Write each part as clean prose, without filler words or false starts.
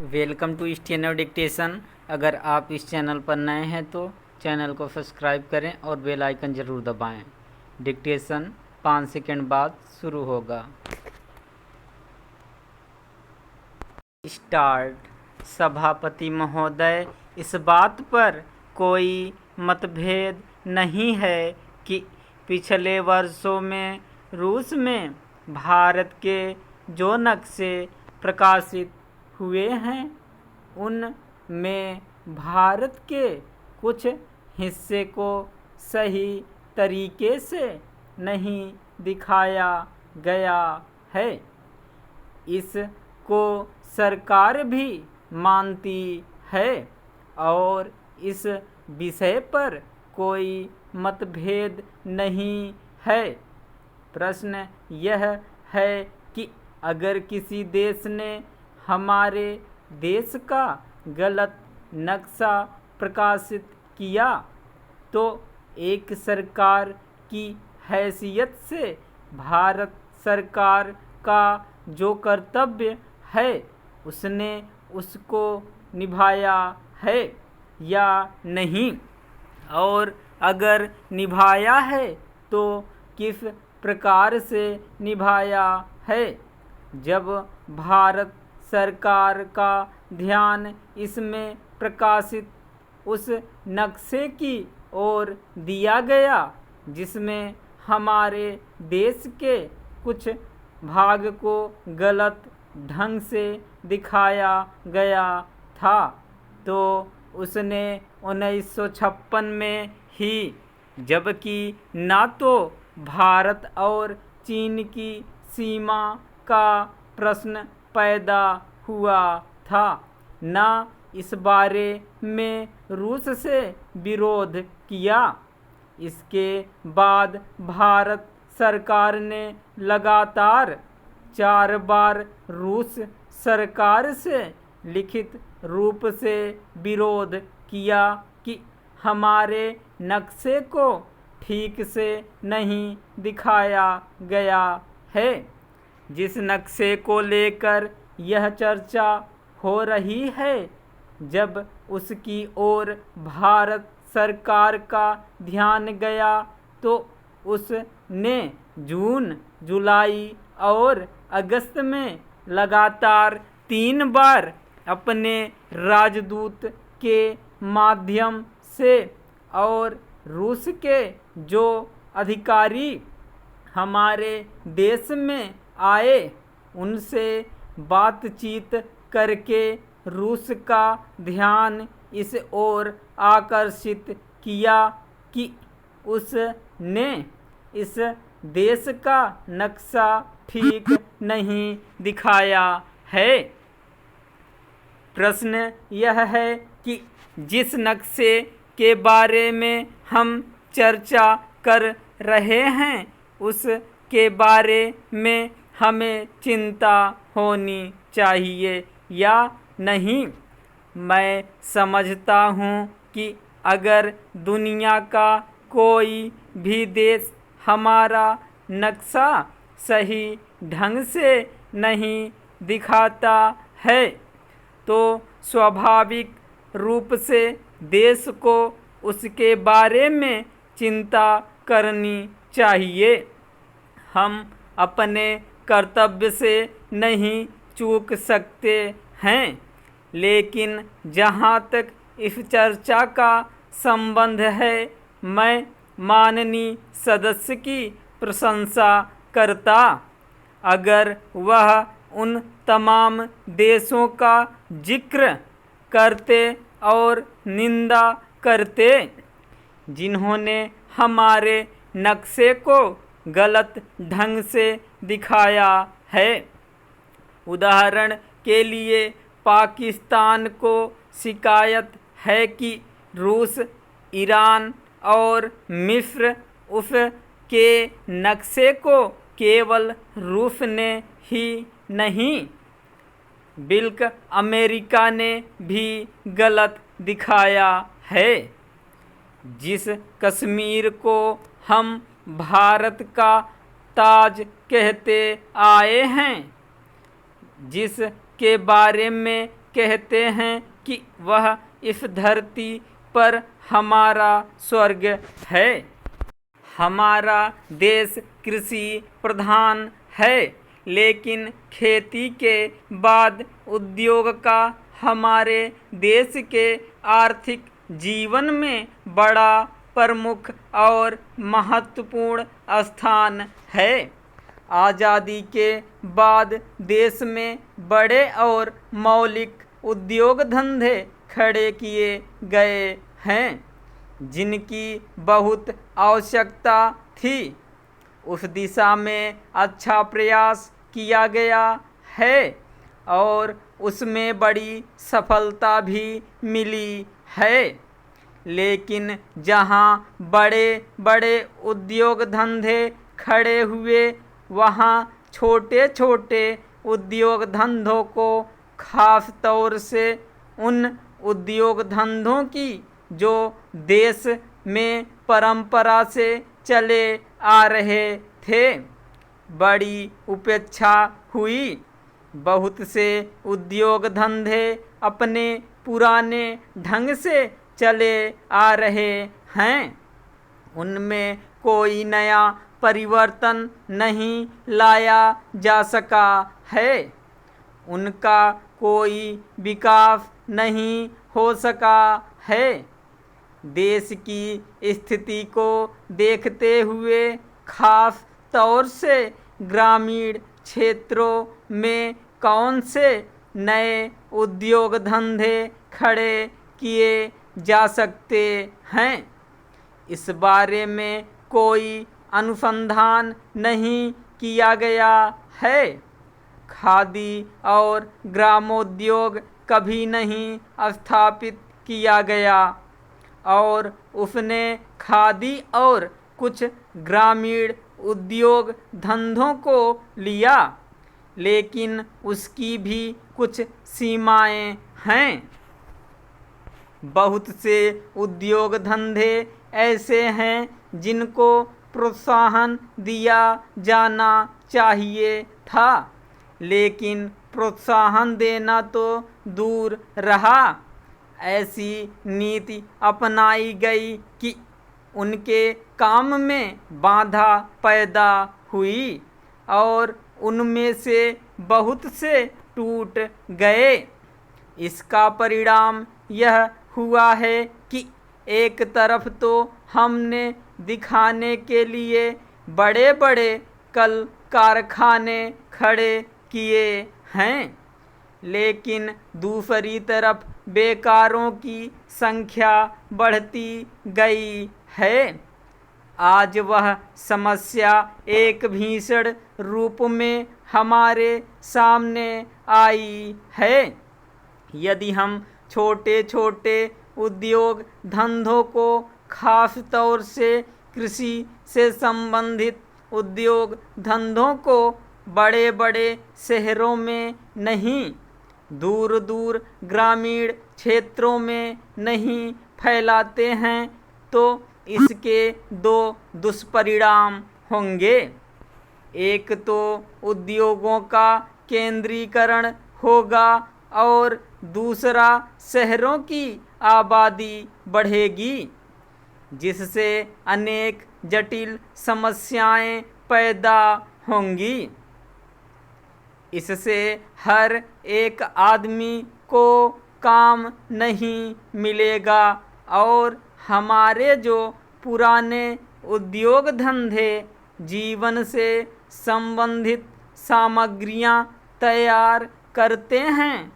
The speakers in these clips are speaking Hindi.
Welcome to steno dictation. अगर आप इस चैनल पर नए हैं तो चैनल को सब्सक्राइब करें और बेल आइकन ज़रूर दबाएं। डिक्टेशन 5 सेकंड बाद शुरू होगा। स्टार्ट। सभापति महोदय, इस बात पर कोई मतभेद नहीं है कि पिछले वर्षों में रूस में भारत के जो नक्शे प्रकाशित हुए हैं उनमें भारत के कुछ हिस्से को सही तरीके से नहीं दिखाया गया है। इसको सरकार भी मानती है और इस विषय पर कोई मतभेद नहीं है। प्रश्न यह है कि अगर किसी देश ने हमारे देश का गलत नक्शा प्रकाशित किया तो एक सरकार की हैसियत से भारत सरकार का जो कर्तव्य है उसने उसको निभाया है या नहीं, और अगर निभाया है तो किस प्रकार से निभाया है। जब भारत सरकार का ध्यान इसमें प्रकाशित उस नक्शे की ओर दिया गया जिसमें हमारे देश के कुछ भाग को गलत ढंग से दिखाया गया था, तो उसने 1956 में ही, जबकि ना तो भारत और चीन की सीमा का प्रश्न पैदा हुआ था, ना इस बारे में रूस से विरोध किया। इसके बाद भारत सरकार ने लगातार 4 बार रूस सरकार से लिखित रूप से विरोध किया कि हमारे नक्शे को ठीक से नहीं दिखाया गया है। जिस नक्शे को लेकर यह चर्चा हो रही है, जब उसकी ओर भारत सरकार का ध्यान गया तो उसने जून, जुलाई और अगस्त में लगातार 3 बार अपने राजदूत के माध्यम से और रूस के जो अधिकारी हमारे देश में आए उनसे बातचीत करके रूस का ध्यान इस ओर आकर्षित किया कि उसने इस देश का नक्शा ठीक नहीं दिखाया है। प्रश्न यह है कि जिस नक्शे के बारे में हम चर्चा कर रहे हैं उसके बारे में हमें चिंता होनी चाहिए या नहीं। मैं समझता हूँ कि अगर दुनिया का कोई भी देश हमारा नक्शा सही ढंग से नहीं दिखाता है तो स्वाभाविक रूप से देश को उसके बारे में चिंता करनी चाहिए। हम अपने कर्तव्य से नहीं चूक सकते हैं, लेकिन जहाँ तक इस चर्चा का संबंध है, मैं माननीय सदस्य की प्रशंसा करता अगर वह उन तमाम देशों का जिक्र करते और निंदा करते जिन्होंने हमारे नक्शे को गलत ढंग से दिखाया है। उदाहरण के लिए पाकिस्तान को शिकायत है कि रूस, ईरान और मिस्र उसके नक्शे को केवल रूस ने ही नहीं बल्कि अमेरिका ने भी गलत दिखाया है। जिस कश्मीर को हम भारत का ताज कहते आए हैं, जिसके बारे में कहते हैं कि वह इस धरती पर हमारा स्वर्ग है। हमारा देश कृषि प्रधान है, लेकिन खेती के बाद उद्योग का हमारे देश के आर्थिक जीवन में बड़ा प्रमुख और महत्वपूर्ण स्थान है। आज़ादी के बाद देश में बड़े और मौलिक उद्योग धंधे खड़े किए गए हैं, जिनकी बहुत आवश्यकता थी। उस दिशा में अच्छा प्रयास किया गया है और उसमें बड़ी सफलता भी मिली है। लेकिन जहां बड़े बड़े उद्योग धंधे खड़े हुए, वहां छोटे छोटे उद्योग धंधों को, खास तौर से उन उद्योग धंधों की जो देश में परंपरा से चले आ रहे थे, बड़ी उपेक्षा हुई। बहुत से उद्योग धंधे अपने पुराने ढंग से चले आ रहे हैं, उनमें कोई नया परिवर्तन नहीं लाया जा सका है, उनका कोई विकास नहीं हो सका है। देश की स्थिति को देखते हुए, खास तौर से ग्रामीण क्षेत्रों में कौन से नए उद्योग धंधे खड़े किए जा सकते हैं, इस बारे में कोई अनुसंधान नहीं किया गया है। खादी और ग्रामोद्योग कभी नहीं स्थापित किया गया और उसने खादी और कुछ ग्रामीण उद्योग धंधों को लिया, लेकिन उसकी भी कुछ सीमाएं हैं। बहुत से उद्योग धंधे ऐसे हैं जिनको प्रोत्साहन दिया जाना चाहिए था, लेकिन प्रोत्साहन देना तो दूर रहा, ऐसी नीति अपनाई गई कि उनके काम में बाधा पैदा हुई और उनमें से बहुत से टूट गए। इसका परिणाम यह हुआ है कि एक तरफ तो हमने दिखाने के लिए बड़े बड़े कल कारखाने खड़े किए हैं, लेकिन दूसरी तरफ बेकारों की संख्या बढ़ती गई है। आज वह समस्या एक भीषण रूप में हमारे सामने आई है। यदि हम छोटे छोटे उद्योग धंधों को, खास तौर से कृषि से संबंधित उद्योग धंधों को बड़े बड़े शहरों में नहीं, दूर दूर ग्रामीण क्षेत्रों में नहीं फैलाते हैं, तो इसके दो दुष्परिणाम होंगे। एक तो उद्योगों का केंद्रीकरण होगा और दूसरा शहरों की आबादी बढ़ेगी, जिससे अनेक जटिल समस्याएं पैदा होंगी। इससे हर एक आदमी को काम नहीं मिलेगा और हमारे जो पुराने उद्योग धंधे जीवन से संबंधित सामग्रियां तैयार करते हैं,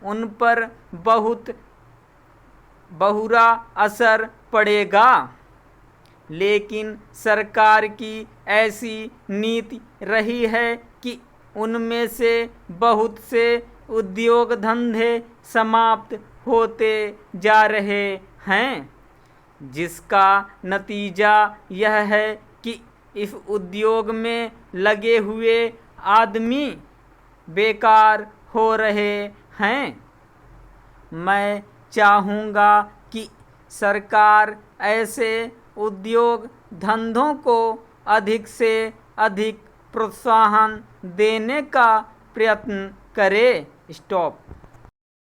उन पर बहुत बुरा असर पड़ेगा। लेकिन सरकार की ऐसी नीति रही है कि उनमें से बहुत से उद्योग धंधे समाप्त होते जा रहे हैं, जिसका नतीजा यह है कि इस उद्योग में लगे हुए आदमी बेकार हो रहे हैं। मैं चाहूँगा कि सरकार ऐसे उद्योग धंधों को अधिक से अधिक प्रोत्साहन देने का प्रयत्न करे। स्टॉप।